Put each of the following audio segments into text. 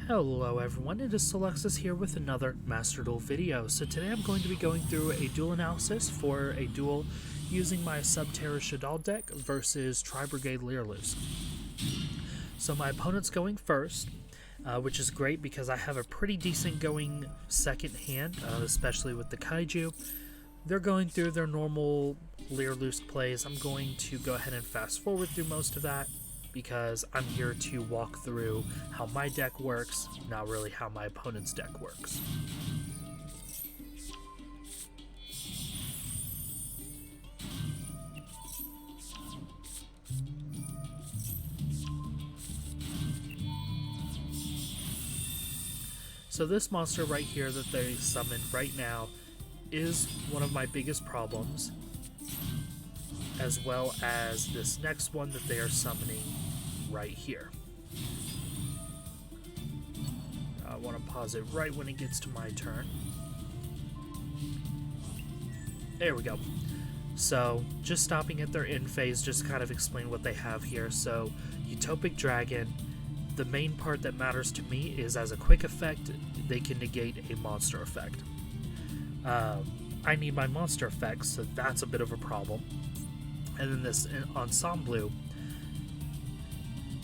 Hello everyone, it is Selexis here with another Master Duel video. So today I'm going to be going through a duel analysis for a duel using my Subterror Shaddoll deck versus Tri-Brigade Lyrilusc. So my opponent's going first, which is great because I have a pretty decent going second hand, especially with the Kaiju. They're going through their normal Lyrilusc plays. I'm going to go ahead and fast forward through most of that, because I'm here to walk through how my deck works, not really how my opponent's deck works. So this monster right here that they summoned right now is one of my biggest problems, as well as this next one that they are summoning right here. I want to pause it right when it gets to my turn. There we go. So just stopping at their end phase, just kind of explain what they have here. So Utopic Dragon, the main part that matters to me is as a quick effect, they can negate a monster effect. I need my monster effects, so that's a bit of a problem. And then this Ensemble,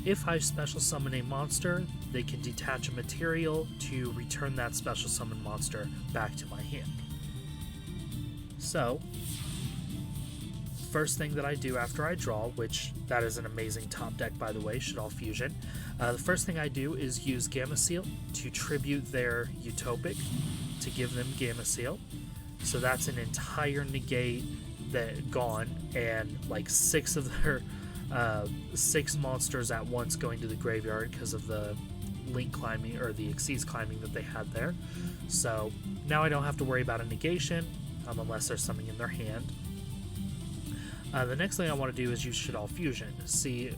if I special summon a monster, they can detach a material to return that special summon monster back to my hand. So, first thing that I do after I draw, which that is an amazing top deck by the way, Shaddoll Fusion, the first thing I do is use Gamma Seal to tribute their Utopic to give them Gamma Seal. So that's an entire negate that gone, and like six of their six monsters at once going to the graveyard because of the link climbing or the Xyz climbing that they had there. So now I don't have to worry about a negation unless there's something in their hand. The next thing I want to do is use Shaddoll Fusion. See,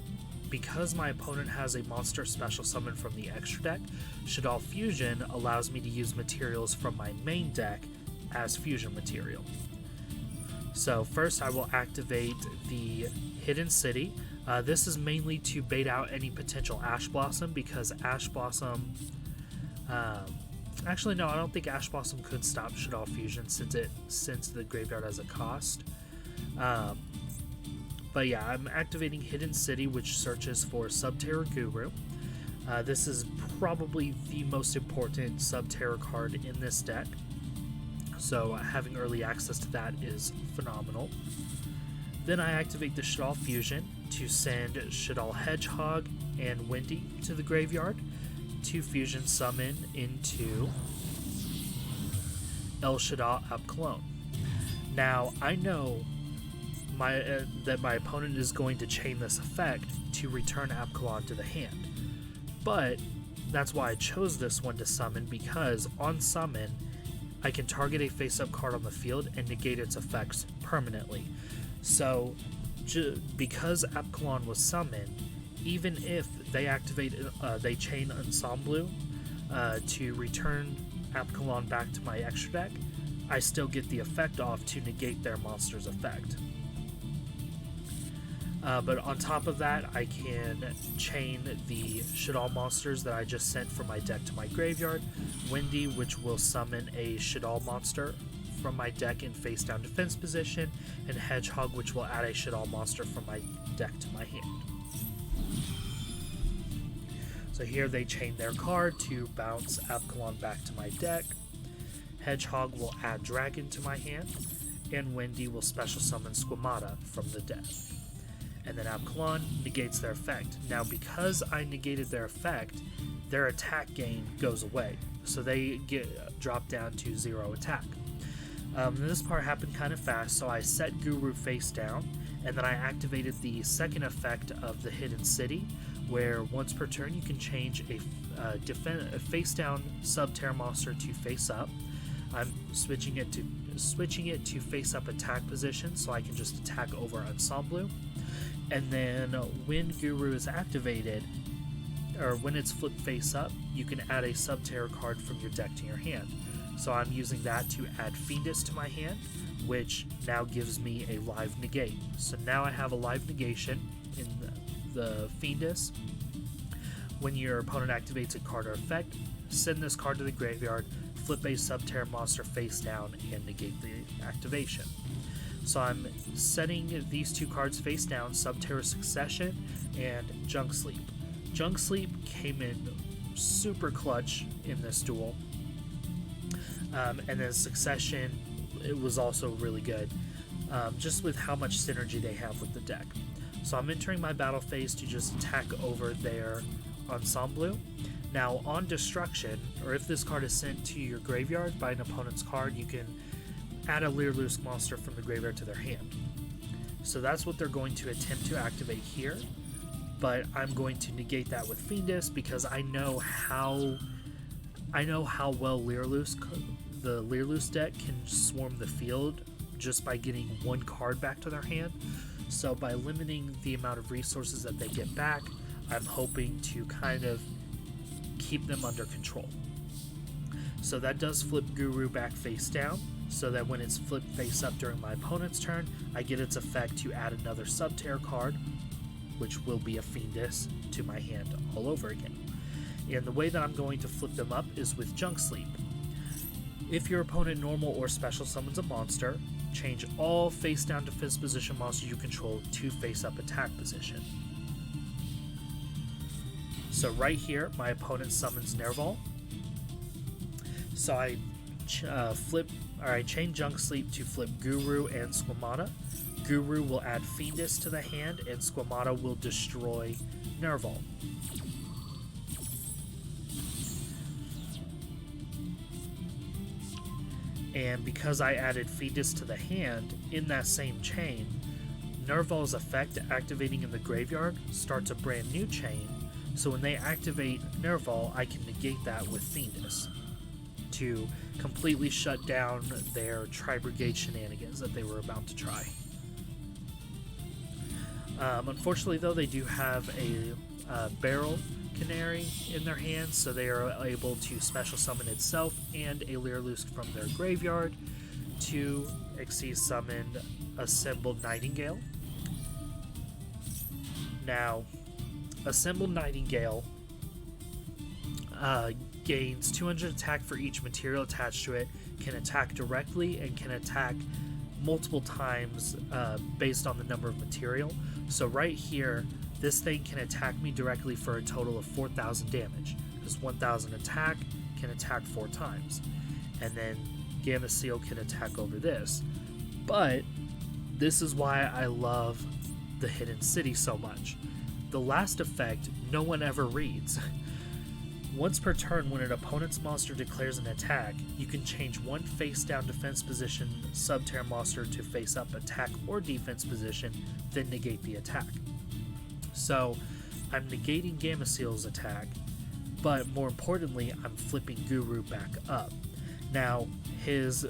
because my opponent has a monster special summon from the extra deck, Shaddoll Fusion allows me to use materials from my main deck as fusion material. So first I will activate the Hidden City. This is mainly to bait out any potential Ash Blossom, because Ash Blossom... actually no, I don't think Ash Blossom could stop Shaddoll Fusion since it sends to the graveyard as a cost. But yeah, I'm activating Hidden City, which searches for Subterror Guru. This is probably the most important Subterror card in this deck, so having early access to that is phenomenal. Then I activate the Shaddoll Fusion to send Shaddoll Hedgehog and Windy to the graveyard to fusion summon into El Shaddai Abkalon. Now I know that my opponent is going to chain this effect to return Abkalon to the hand, but that's why I chose this one to summon, because on summon I can target a face-up card on the field and negate its effects permanently. So, because Abkalon was summoned, even if they activate, they chain Ensemble to return Abkalon back to my extra deck, I still get the effect off to negate their monster's effect. But on top of that, I can chain the Shaddoll monsters that I just sent from my deck to my graveyard. Windy, which will summon a Shaddoll monster from my deck in face down defense position, and Hedgehog, which will add a Shaddoll monster from my deck to my hand. So here they chain their card to bounce Abkalon back to my deck. Hedgehog will add Dragon to my hand, and Windy will special summon Squamata from the deck. And then Abkalon negates their effect. Now, because I negated their effect, their attack gain goes away, so they get dropped down to 0 attack. This part happened kind of fast, so I set Guru face down, and then I activated the second effect of the Hidden City, where once per turn you can change a face down Subterror monster to face up. I'm switching it to face up attack position, so I can just attack over Ensemble. And then when Guru is activated, or when it's flipped face up, you can add a Subterror card from your deck to your hand. So I'm using that to add Fiendus to my hand, which now gives me a live negate. So now I have a live negation in the Fiendus, when your opponent activates a card or effect, send this card to the graveyard, flip a Subterror monster face down, and negate the activation. So I'm setting these two cards face down, Subterror Succession and Junk Sleep. Junk Sleep came in super clutch in this duel. And then Succession, it was also really good, just with how much synergy they have with the deck. So I'm entering my battle phase to just attack over their Ensemble. Now on destruction, or if this card is sent to your graveyard by an opponent's card, you can add a Lyrilusc monster from the graveyard to their hand. So that's what they're going to attempt to activate here, but I'm going to negate that with Fiendus because I know how well the Lyrilusc deck can swarm the field just by getting one card back to their hand. So by limiting the amount of resources that they get back, I'm hoping to kind of keep them under control. So that does flip Guru back face down, so that when it's flipped face up during my opponent's turn, I get its effect to add another Subterror card, which will be a Fiendus, to my hand all over again. And the way that I'm going to flip them up is with Junk Sleep. If your opponent normal or special summons a monster, change all face down defense position monsters you control to face up attack position. So right here, my opponent summons Nerval. So I chain Junk Sleep to flip Guru and Squamata. Guru will add Fiendus to the hand, and Squamata will destroy Nerval. And because I added Fiendus to the hand, in that same chain, Nerval's effect activating in the graveyard starts a brand new chain, so when they activate Nerval, I can negate that with Fiendus to completely shut down their Tri-Brigade shenanigans that they were about to try. Unfortunately though, they do have a Barrel Canary in their hands, so they are able to special summon itself and a Lyrilusc from their graveyard to Xyz summon Assembled Nightingale. Now, Assembled Nightingale gains 200 attack for each material attached to it, can attack directly, and can attack multiple times based on the number of material. So right here, this thing can attack me directly for a total of 4,000 damage, because 1,000 attack can attack 4 times. And then Gamma Seal can attack over this. But this is why I love the Hidden City so much. The last effect, no one ever reads. Once per turn, when an opponent's monster declares an attack, you can change one face-down defense position Subterror monster to face-up attack or defense position, then negate the attack. So, I'm negating Gamma Seal's attack, but more importantly, I'm flipping Guru back up. Now, his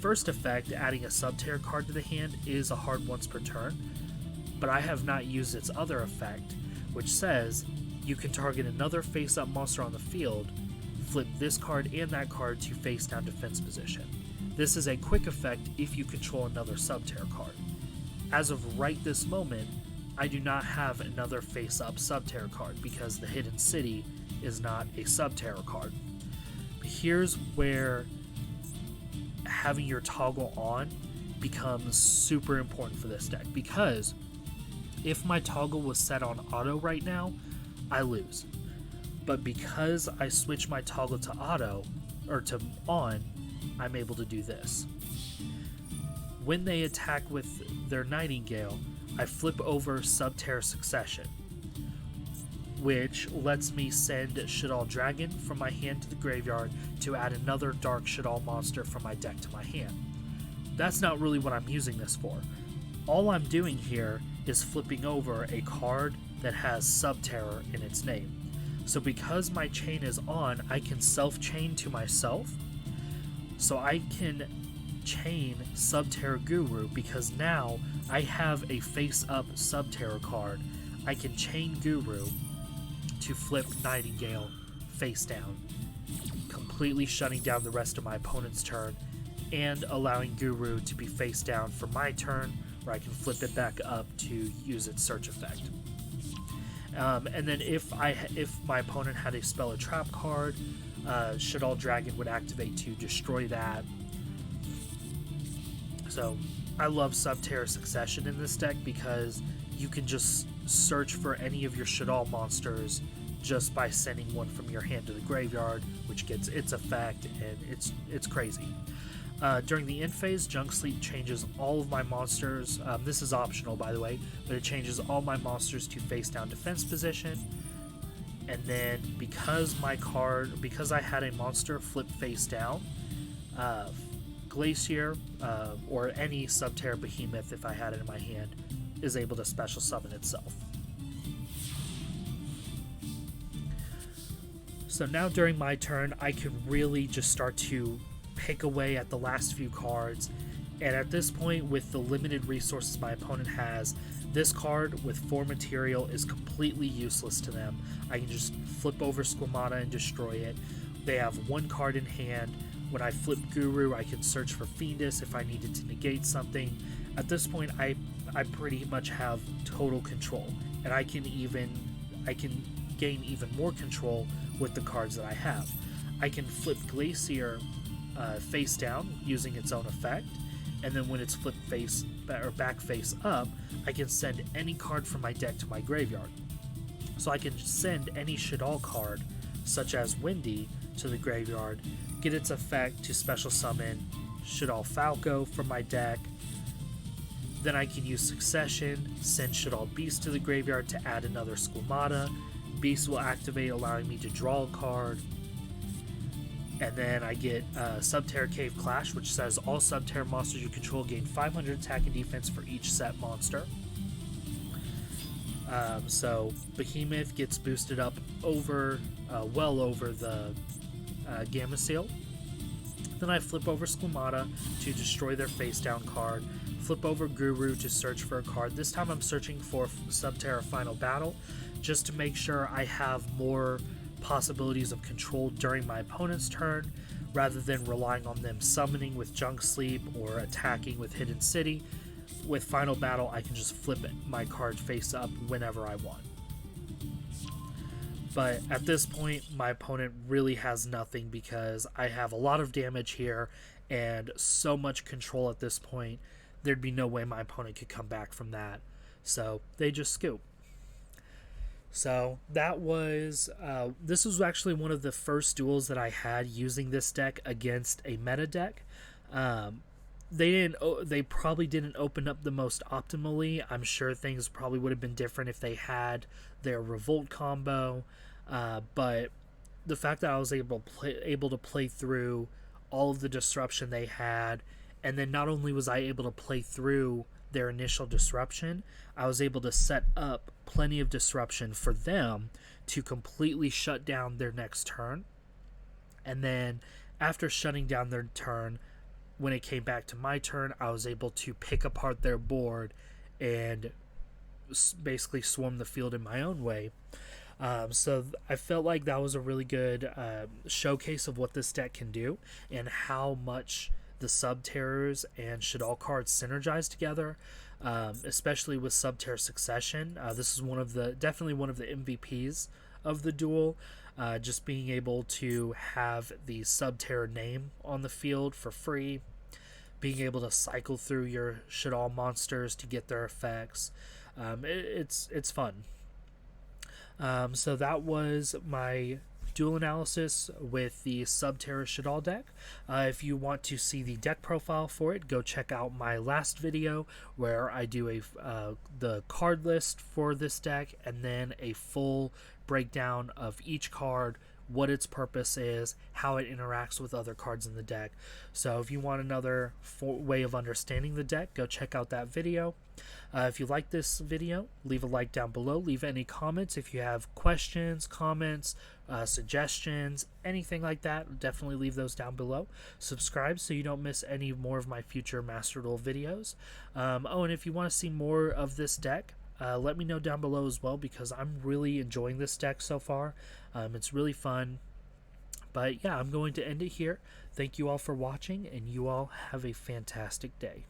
first effect, adding a Subterror card to the hand, is a hard once per turn, but I have not used its other effect, which says you can target another face-up monster on the field, flip this card and that card to face-down defense position. This is a quick effect if you control another Subterror card. As of right this moment, I do not have another face-up Subterror card because the Hidden City is not a Subterror card. But here's where having your toggle on becomes super important for this deck, because if my toggle was set on auto right now, I lose. But because I switch my toggle to auto, or to on, I'm able to do this. When they attack with their Nightingale, I flip over Subterror Succession, which lets me send Shaddoll Dragon from my hand to the graveyard to add another Dark Shaddoll monster from my deck to my hand. That's not really what I'm using this for. All I'm doing here is flipping over a card that has Subterror in its name. So because my chain is on, I can self-chain to myself. So I can chain Subterror Guru because now I have a face-up Subterror card. I can chain Guru to flip Nightingale face down, completely shutting down the rest of my opponent's turn and allowing Guru to be face down for my turn, where I can flip it back up to use its search effect. And then if my opponent had a spell or trap card, Shaddoll Dragon would activate to destroy that. So I love Subterror Succession in this deck because you can just search for any of your Shaddoll monsters just by sending one from your hand to the graveyard, which gets its effect, and it's crazy. During the end phase, Junk Sleep changes all of my monsters. This is optional, by the way, but it changes all my monsters to face down defense position. And then because I had a monster flip face down, Glacier or any Subterror Behemoth, if I had it in my hand, is able to special summon itself. So now during my turn, I can really just start to pick away at the last few cards, and at this point, with the limited resources my opponent has, this card with 4 material is completely useless to them. I can just flip over Squamata and destroy it. They have 1 card in hand. When I flip Guru, I can search for Fiendus if I needed to negate something. At this point, I pretty much have total control, and I can gain even more control with the cards that I have. I can flip Glacier face down using its own effect, and then when it's flipped face or back face up, I can send any card from my deck to my graveyard. So I can send any Shaddoll card, such as Windy, to the graveyard, get its effect to special summon Shaddoll Falco from my deck. Then I can use Succession, send Shaddoll Beast to the graveyard to add another Squamata. Beast will activate, allowing me to draw a card. And then I get Subterror Cave Clash, which says all Subterror monsters you control gain 500 attack and defense for each set monster. So Behemoth gets boosted up over, well over the Gamma Seal. Then I flip over Squamata to destroy their face down card. Flip over Guru to search for a card. This time I'm searching for Subterror Final Battle, just to make sure I have more possibilities of control during my opponent's turn, rather than relying on them summoning with Junk Sleep or attacking with Hidden City. With Final Battle, I can just flip my card face up whenever I want. But at this point, my opponent really has nothing because I have a lot of damage here and so much control at this point. There'd be no way my opponent could come back from that. So they just scoop. So that was, this was actually one of the first duels that I had using this deck against a meta deck. They probably didn't open up the most optimally. I'm sure things probably would have been different if they had their Revolt combo. But the fact that I was able to play through all of the disruption they had, and then not only was I able to play through their initial disruption, I was able to set up plenty of disruption for them to completely shut down their next turn. And then after shutting down their turn, when it came back to my turn, I was able to pick apart their board and basically swarm the field in my own way. So I felt like that was a really good showcase of what this deck can do and how much the Subterrors and Shaddoll cards synergize together, especially with Subterror Succession. This is definitely one of the MVPs of the duel. Just being able to have the Subterror name on the field for free, being able to cycle through your Shaddoll monsters to get their effects. It's fun. So that was my duel analysis with the Subterror Shaddoll deck. If you want to see the deck profile for it, go check out my last video where I do the card list for this deck and then a full breakdown of each card, what its purpose is, how it interacts with other cards in the deck. So if you want another way of understanding the deck, go check out that video. If you like this video, leave a like down below. Leave any comments if you have questions, comments, suggestions, anything like that. Definitely leave those down below. Subscribe so you don't miss any more of my future Master Duel videos. And if you want to see more of this deck, let me know down below as well, because I'm really enjoying this deck so far. It's really fun. But yeah, I'm going to end it here. Thank you all for watching, and you all have a fantastic day.